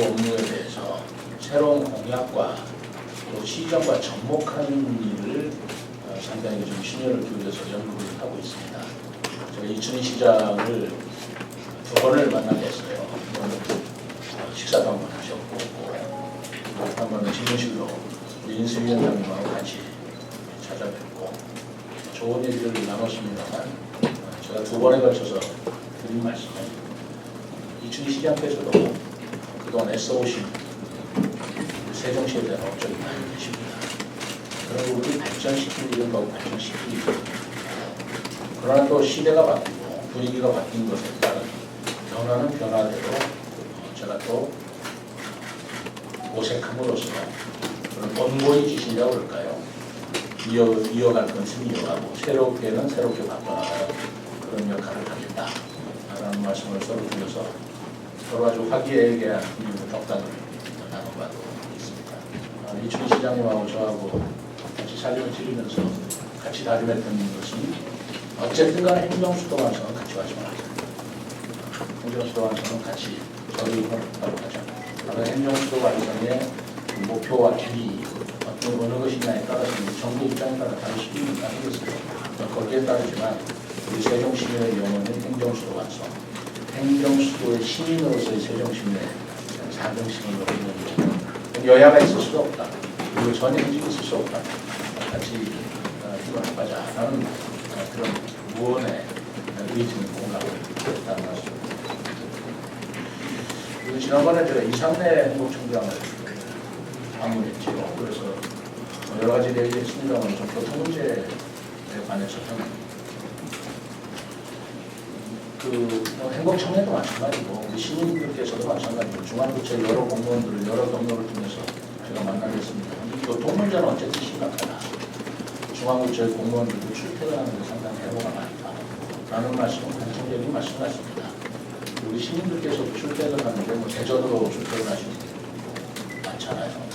업무에 대해서 새로운 공약과 또 시정과 접목하는 일을 상당히 좀 심혈을 기울여서 연구를 하고 있습니다. 제가 이춘희 시장을 두 번을 만나게 했어요. 한 번은 식사도 한번 하셨고 한 번은 집무실로 인수위원장님하고 같이 찾아뵙고 좋은 얘기를 나눴습니다만 제가 두 번에 걸쳐서 드린 말씀은 이춘희 시장께서도 그동안 애써오신 세종시에 대한 업적이 많이 계십니다. 그런 부분을 발전시킬 일은 더 발전시키기 때문에 그러나 또 시대가 바뀌고 분위기가 바뀐 것에 따른 변화는 변화대로 제가 또 모색함으로써 그런 원고의 지신이라고 그럴까요? 이어갈 것은 이어가고 새롭게는 새롭게 바꿔나가는 그런 역할을 하겠다라는 말씀을 서로 드려서 서로 아주 화기애애한 덕담을 나눠봐도 있습니다. 이춘희 시장님하고 저하고 같이 사진을 찍으면서 같이 다짐했던 것은 어쨌든 간에 행정수도관청은 같이 가지만 하자. 행정수도관청은 같이 저희하도록 하자. 행정수도관청의 목표와 길이 어느 것이냐에 따라서 정부 입장에 따라 다를 수도 있는 것이겠습니다. 거기에 따르지만 우리 세종시민의 영혼은 행정수도관청, 행정수도의 시민으로서의 세종시민의 자긍심을 놓고 있는 여야가 있을 수가 없다. 그리고 전형직이 있을 수 없다. 같이 힘을 합하자라는 그런 무언의 의지는 공감을 했다는 말씀입니다. 그리고 지난번에 제가 이상래 행복총장을 방문했지요. 그래서 여러 가지 얘기했습니다만 좀 교통 문제에 관해서는 행복청에도 마찬가지고 우리 시민들께서도 마찬가지고 중앙부처의 여러 공무원들을 여러 경로를 통해서 제가 만나겠습니다. 이 교통 문제는 어쨌든 심각하다. 중앙부처의 공무원들도 출퇴근하는 데 상당히 해로가 많다. 라는 말씀은 공통적인 말씀 같습니다. 우리 시민들께서도 출퇴근하는데 대전으로 출퇴근하시는 분들 많잖아요.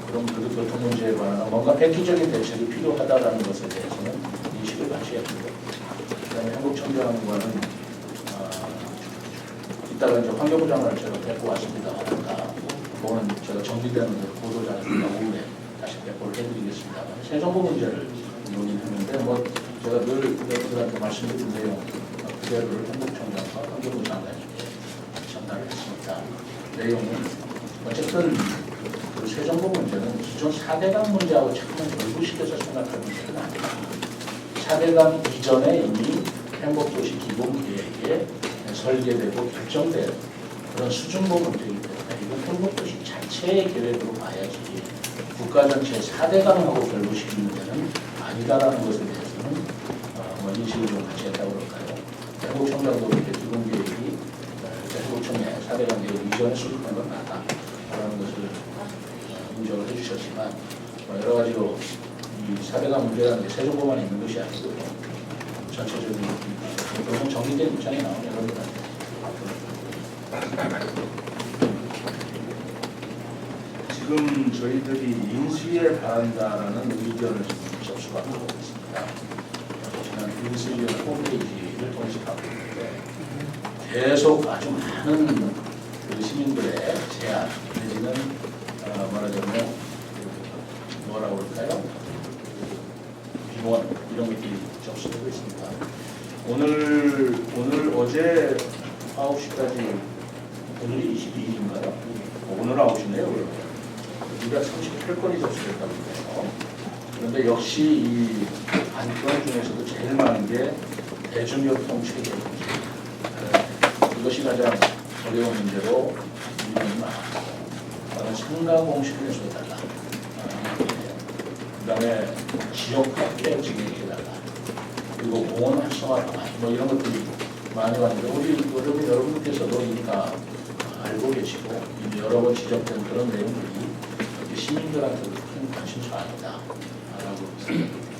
그럼 그 교통 문제에 관한 뭔가 획기적인 대책이 필요하다라는 것에 대해서는 인식을 같이 했고요. 그다음에 행복청장과는 이따가 이제 환경부 장관을 제가 뵙고 왔습니다. 그거는 제가 정리되는 대로 보도자료나 오후에 다시 배포를 해드리겠습니다. 세정부 문제를 논의했는데 제가 늘 여러분들한테 말씀드린 내용 그대로를 행복청장과 환경부 장관님께 전달을 했습니다. 내용은 어쨌든 그 세정부 문제는 기존 4대강 문제하고 자꾸만 결부시켜서 생각할 문제는 아니다. 4대강 이전에 이미 행복도시 기본계획에 설계되고 결정된 그런 수준보 문제이기 때문에 이건 행복도시 자체의 계획으로 봐야지 국가 전체 4대강하고 결부시키는 문제는 아니다라는 것에 대해서는 인식을 좀 같이 했다고 그럴까요? 행복청장도 이렇게 기본계획이 행복청의 4대강 계획 이전에 수립한 건 맞다라는 것을 인정을 해주셨지만 여러 가지로 이 4대강 문제라는 게 세종보만 있는 것이 아니고 전체적인 그런 정리된 입장이 나오는 여러분들한테 지금 저희들이 인수위에 바란다라는 의견을 접수받고 있습니다. 저는 인수위원 홈페이지를 통해서 받고 있는데 계속 아주 많은 그 시민들의 제안 내지는 말하자면 뭐라고 그럴까요? 비원 이런 것들이 접수되고 있습니다. 오늘 어제 9시까지 오늘이 22일인가요? 오늘 9시네요. 우리가 38건이 접수됐다고 해요. 그런데 역시 이 안건 중에서도 제일 많은 게 대중교통 체계 문제. 이것이 가장 어려운 문제로 민원이 많았고 그다음에 상가공시를 해달라. 그다음에 지역화폐 증액해달라. 그리고 공원 활성화 방안 이런 것들이 많이 왔는데 우리 여러분께서도 이미 다 알고 계시고 이미 여러 번 지적된 그런 내용들이 시민들한테도 큰 관심 사안이다라고 생각합니다.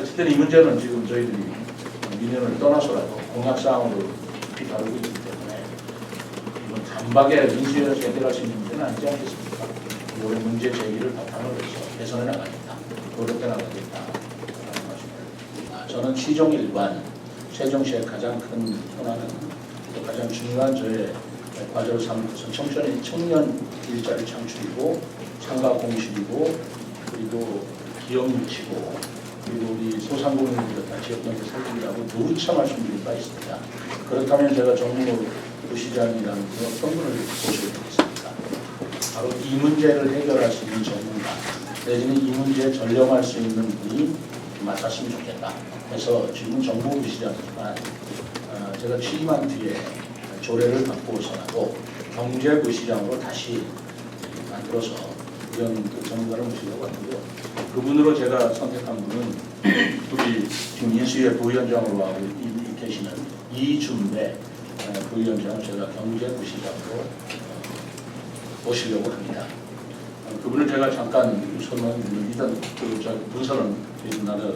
어쨌든 이 문제는 지금 저희들이 민원을 떠나서라도 공약사항으로 깊이 다루고 있기 때문에 이건 단박에 인수위에서 해결할 수 있는 문제는 아니지 않겠습니까? 우리 문제 제기를 바탕으로 해서 개선해 나가겠다, 노력해 나가겠다. 저는 시종 일관, 세종시의 가장 큰 현안은 또 가장 중요한 저의 과제로 삼은 것은 청년 일자리 창출이고 상가 공실이고 그리고 기업 유치고 그리고 우리 소상공인들 지역경제 살리기라고 누차 말씀드린 바 있습니다. 그렇다면 제가 정무부시장이라는 어떤 분을 보시게 되겠습니까? 바로 이 문제를 해결할 수 있는 전문가 내지는 이 문제에 전념할 수 있는 분이 맡았으면 좋겠다. 그래서 지금 정무부시장이지만 제가 취임한 뒤에 조례를 바꾸고서라도 경제부시장으로 다시 만들어서 이런 전문가를 모시려고 하는데요. 그분으로 제가 선택한 분은 우리 지금 인수위의 부위원장으로 하고 계시는 이준배 부위원장을 제가 경제부시장으로 모시려고 합니다. 그분을 제가 잠깐 우선은 일단 분선은 나눠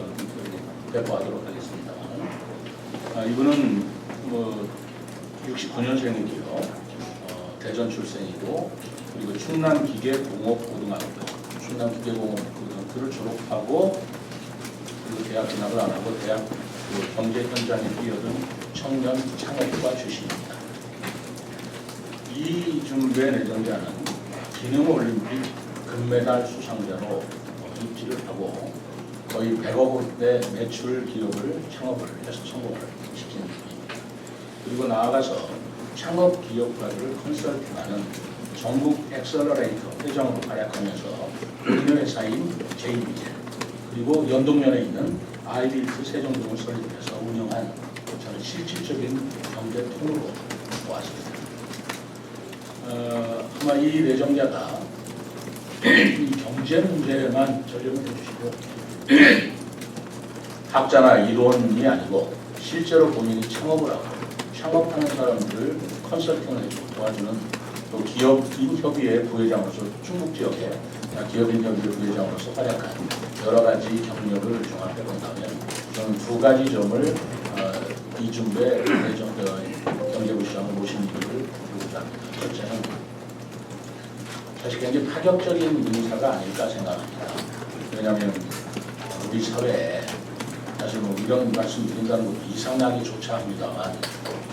배포하도록 하겠습니다. 이분은 69년생이고요. 대전 출생이고 그리고 충남기계공업고등학교, 충남기계공업고등학교를 졸업하고 그리고 대학 진학을 안 하고 대학 경제 현장에 뛰어든 청년 창업가 출신입니다. 이준배 내정자는 기능올림픽 금메달 수상자로 입지를 하고 거의 100억 원대 매출 기업을 창업을 해서 성공을 시킨 분입니다. 그리고 나아가서 창업 기업가들을 컨설팅하는 전국 엑셀러레이터 회장으로 활약하면서 본인 회사인 제이비젤 그리고 연동면에 있는 아이빌트 세종동을 설립해서 운영한 저는 실질적인 경제 통으로 보았습니다. 아마 이 내정자가 이 경제 문제에만 전념을 해주시고 학자나 이론이 아니고 실제로 본인이 창업을 하고 창업하는 사람들을 컨설팅을 해주고 도와주는 또 기업인협의회 부회장으로서 중국 지역의 기업인협의회 부회장으로서 활약한 여러 가지 경력을 종합해 본다면 저는 두 가지 점을 이준배 경제부시장을 모신 이유를 들고자 합니다. 첫째는 사실 굉장히 파격적인 인사가 아닐까 생각합니다. 왜냐하면 우리 사회에 사실 이런 말씀 드린다는 것도 이상하기 조차 합니다만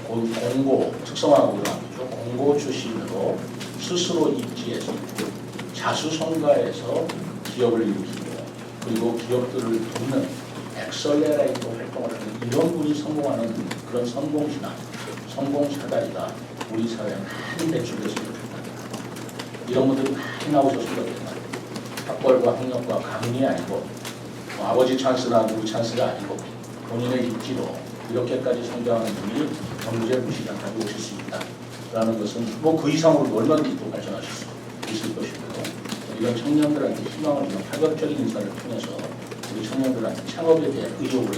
공고, 특성화고등학교죠. 공고 출신으로 스스로 입지해서 자수성가해서 기업을 일으키고 그리고 기업들을 돕는 엑셀레이터 활동을 하는 이런 분이 성공하는 그런 성공신화, 성공사다리가 우리 사회에 많이 배출됐으면 좋겠다. 이런 분들이 많이 나오셨으면 좋겠다. 학벌과 학력과 강의 아니고 아버지 찬스나 누구 찬스가 아니고 본인의 입지로 이렇게까지 성장하는 분이 경제부시장까지 오실 수 있다라는 것은 그 이상으로 얼마든지 또 발전하실 수 있을 것이고요. 이런 청년들한테 희망을 주는 파격적인 인사를 통해서 우리 청년들한테 창업에 대한 의욕을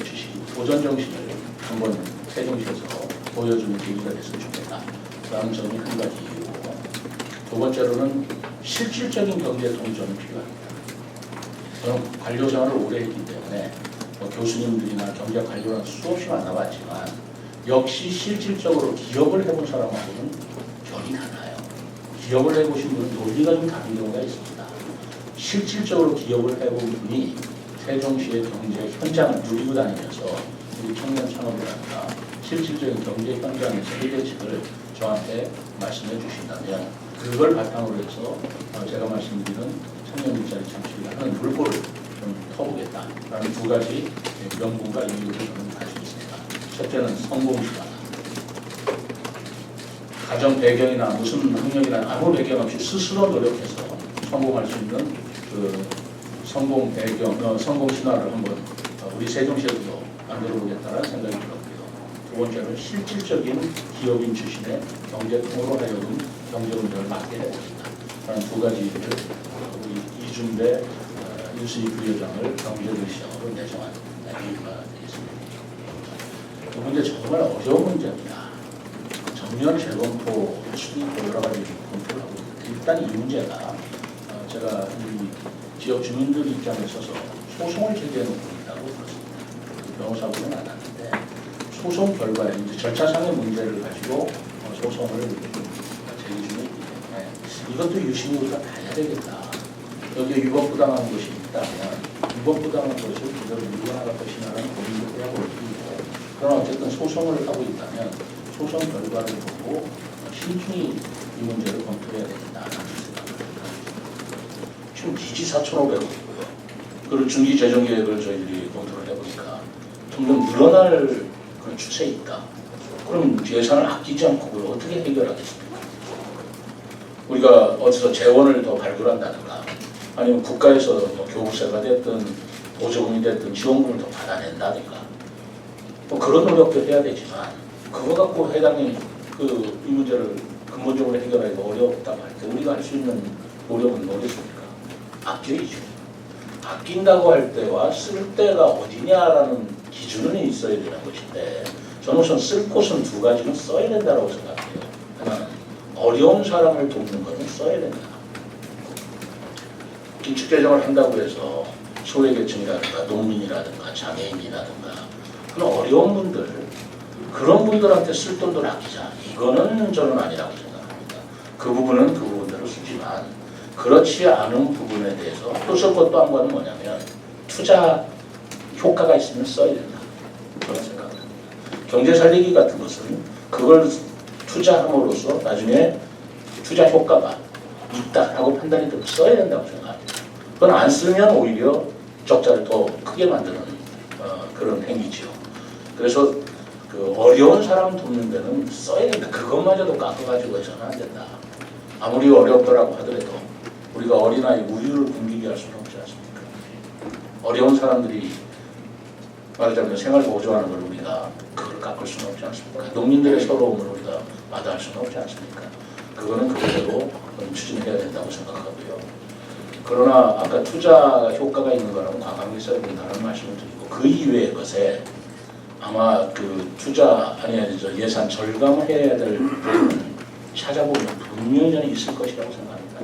주시고 도전 정신을 한번 세종시에서 보여주는 계기가 됐으면 좋겠다라는 점이 한 가지 이유고 두 번째로는 실질적인 경제 동전이 필요합니다. 저는 관료 생활을 오래 했기 때문에 교수님들이나 경제 관료는 수없이 만나봤지만 역시 실질적으로 기업을 해본 사람하고는 결이 달라요. 기업을 해보신 분은 논리가 좀 다른 경우가 있습니다. 실질적으로 기업을 해본 분이 세종시의 경제 현장을 누리고 다니면서 우리 청년 창업을 한다. 실질적인 경제 현장에서 해결책을 저한테 말씀해 주신다면 그걸 바탕으로 해서 제가 말씀드리는 청년 일자리 창출이라는 물꼬를 좀 터보겠다라는 두 가지 명분과 이유를 저는 가지고 있습니다. 첫째는 성공시다. 가정 배경이나 무슨 학력이나 아무 배경 없이 스스로 노력해서 성공할 수 있는 그 성공 배경, 성공 신화를 한번 우리 세종시에서도 만들어 보겠다는 생각이 들었고요. 두 번째는 실질적인 기업인 출신의 경제통으로 하여금 경제 운영을 맡게 해보겠다. 라는 두 가지를 우리 이준배 인수위 부회장을 경제부시장으로 내정한 이유가 되겠습니다. 이 문제 정말 어려운 문제입니다. 정면 재검토 수립도 여러 가지 검토를 하고 일단 이 문제가 제가 이 지역 주민들 입장에 있어서 소송을 제기해 놓고 있다고 들었습니다. 변호사분은 안 왔는데 소송 결과에 이제 절차상의 문제를 가지고 소송을 제기 중에 있기 때문에 이것도 유심히 우리가 봐야 되겠다. 여기에 유법부당한 것이 있다면 유법부당한 것을 그대로 유죄할 것이냐는 고민도 해야 할 일이고 그러나 어쨌든 소송을 하고 있다면 소송 결과를 보고 신중히 이 문제를 검토해야 된다는 생각입니다. 지금 기지 4,500억이고요. 그리고 중기 재정 계획을 저희들이 검토를 해보니까 점점 늘어날 그런 추세에 있다. 그럼 예산을 아끼지 않고 그걸 어떻게 해결하겠습니까? 우리가 어디서 재원을 더 발굴한다든가 아니면 국가에서 뭐 교부세가 됐든 보조금이 됐든 지원금을 더 받아낸다든가 뭐 그런 노력도 해야 되지만 그거 갖고 해당이 이 문제를 근본적으로 해결하기가 어렵다고 할 때 우리가 할 수 있는 노력은 뭐겠습니까? 아껴야죠. 아낀다고 할 때와 쓸 때가 어디냐라는 기준은 있어야 되는 것인데 저는 우선 쓸 곳은 두 가지는 써야 된다고 생각해요. 하나는 어려운 사람을 돕는 것은 써야 된다. 긴축재정을 한다고 해서 소외계층이라든가 농민이라든가 장애인이라든가 그런 어려운 분들 그런 분들한테 쓸 돈도 아끼자. 이거는 저는 아니라고 생각합니다. 그 부분은 그 부분대로 쓰지만 그렇지 않은 부분에 대해서 또 쓸 것도 한 거는 뭐냐면 투자 효과가 있으면 써야 된다. 그런 생각합니다. 경제 살리기 같은 것은 그걸 투자함으로써 나중에 투자 효과가 있다라고 판단이 되면 써야 된다고 생각합니다. 그건 안 쓰면 오히려 적자를 더 크게 만드는 그런 행위죠. 그래서 그 어려운 사람 돕는 데는 써야 된다. 그것마저도 깎아가지고 해서는 안 된다. 아무리 어렵더라고 하더라도 우리가 어린아이 우유를 굶기게 할 수는 없지 않습니까? 어려운 사람들이 말하자면 생활 보조하는 걸 우리가 그걸 깎을 수는 없지 않습니까? 농민들의 서러움을 우리가 마다할 수는 없지 않습니까? 그거는 그대로 추진해야 된다고 생각하고요. 그러나 아까 투자 효과가 있는 거라고 과감히 써야 된다는 말씀을 드리고 그 이외의 것에 아마 그 투자 예산 절감을 해야 될 부분은 찾아보면 분명히 저는 있을 것이라고 생각합니다.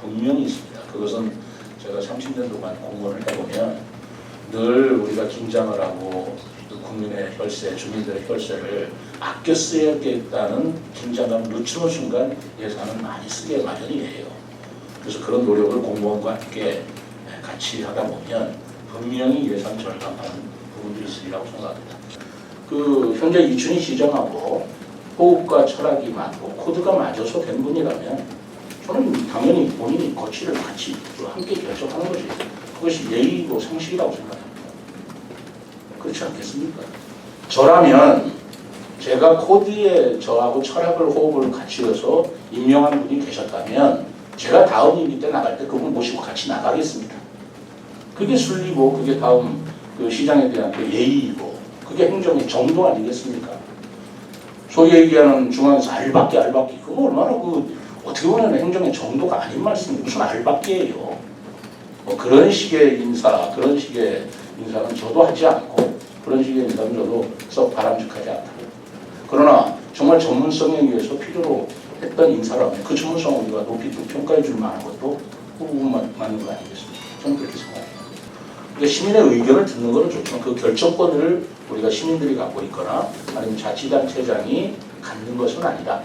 분명히 있습니다. 그것은 제가 30년 동안 공부를 해보면 늘 우리가 긴장을 하고 국민의 혈세, 주민들의 혈세를 아껴 쓰야겠다는 긴장감을 늦추는 순간 예산은 많이 쓰게 마련이에요. 그래서 그런 노력을 공무원과 함께 같이 하다 보면 분명히 예산 절감하는 부분들이 있으리라고 생각합니다. 현재 이춘희 시정하고 호흡과 철학이 맞고 코드가 맞아서 된 분이라면 저는 당연히 본인이 거취를 같이 함께 결정하는 것이 그것이 예의고 상식이라고 생각합니다. 그렇지 않겠습니까? 저라면 제가 코드에 저하고 철학을 호흡을 같이 해서 임명한 분이 계셨다면 제가 다음 임기 때 나갈 때 그분 모시고 같이 나가겠습니다. 그게 순리고 그게 다음 그 시장에 대한 그 예의이고 그게 행정의 정도 아니겠습니까? 소위 얘기하는 중앙에서 알박기 그거 얼마나 어떻게 보면 행정의 정도가 아닌 말씀이 무슨 알박기예요. 뭐 그런 식의 그런 식의 인사는 저도 하지 않고 그런 식의 인사는 저도 썩 바람직하지 않다. 그러나 정말 전문성에 의해서 필요로 했던 인사라면 그 전문성을 우리가 높이 또 평가해 줄 만한 것도 맞는 거 아니겠습니까? 저는 그렇게 생각합니다. 그러니까 시민의 의견을 듣는 것은 좋지만 그 결정권을 우리가 시민들이 갖고 있거나 아니면 자치단체장이 갖는 것은 아니다.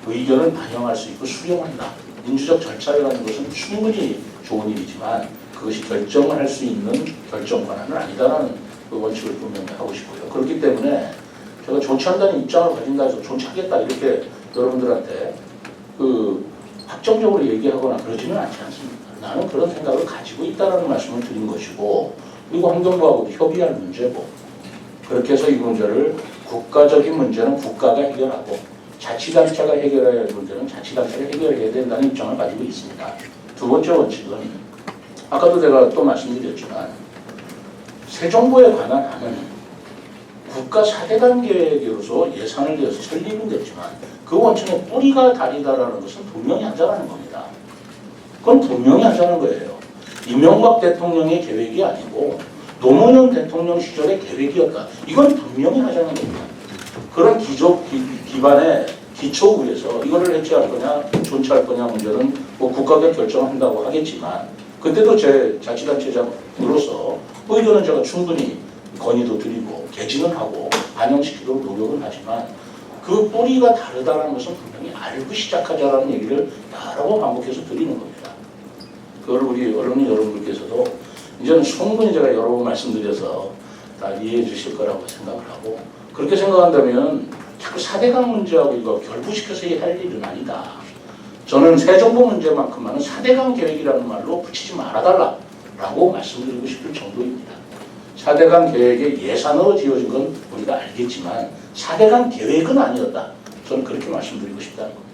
의견을 반영할 수 있고 수용한다. 민주적 절차라는 것은 충분히 좋은 일이지만 그것이 결정을 할 수 있는 결정 권한은 아니다라는 그 원칙을 분명히 하고 싶고요. 그렇기 때문에 제가 존치한다는 입장을 가진다 해서 존치하겠다 이렇게 여러분들한테 확정적으로 얘기하거나 그러지는 않지 않습니까? 나는 그런 생각을 가지고 있다는 말씀을 드린 것이고 그리고 환경부하고도 협의할 문제고 그렇게 해서 이 문제를 국가적인 문제는 국가가 해결하고 자치단체가 해결해야 할 문제는 자치단체가 해결해야 된다는 입장을 가지고 있습니다. 두 번째 원칙은 아까도 제가 또 말씀드렸지만 새 정부에 관한 안은 국가 4대강 계획으로서 예산을 내어서 설립은 됐지만 그 원칙의 뿌리가 다르다는 것은 분명히 하자는 겁니다. 그건 분명히 하자는 거예요. 이명박 대통령의 계획이 아니고 노무현 대통령 시절의 계획이었다. 이건 분명히 하자는 겁니다. 그런 기반의 기초 위에서 이거를 해체할 거냐 존치할 거냐 문제는 뭐 국가가 결정한다고 하겠지만 그때도 제 자치단체장으로서 의견은 제가 충분히 건의도 드리고 개진을 하고 반영시키도록 노력은 하지만 그 뿌리가 다르다는 것은 분명히 알고 시작하자라는 얘기를 여러 번 반복해서 드리는 겁니다. 그걸 우리 언론인 여러분들께서도 이제는 충분히 제가 여러 번 말씀드려서 다 이해해 주실 거라고 생각을 하고 그렇게 생각한다면 자꾸 4대강 문제하고 이거 결부시켜서 할 일은 아니다. 저는 새 정부 문제만큼만은 4대강 계획이라는 말로 붙이지 말아달라라고 말씀드리고 싶을 정도입니다. 4대강 계획에 예산으로 지어진 건 우리가 알겠지만 4대강 계획은 아니었다. 저는 그렇게 말씀드리고 싶다는 겁니다.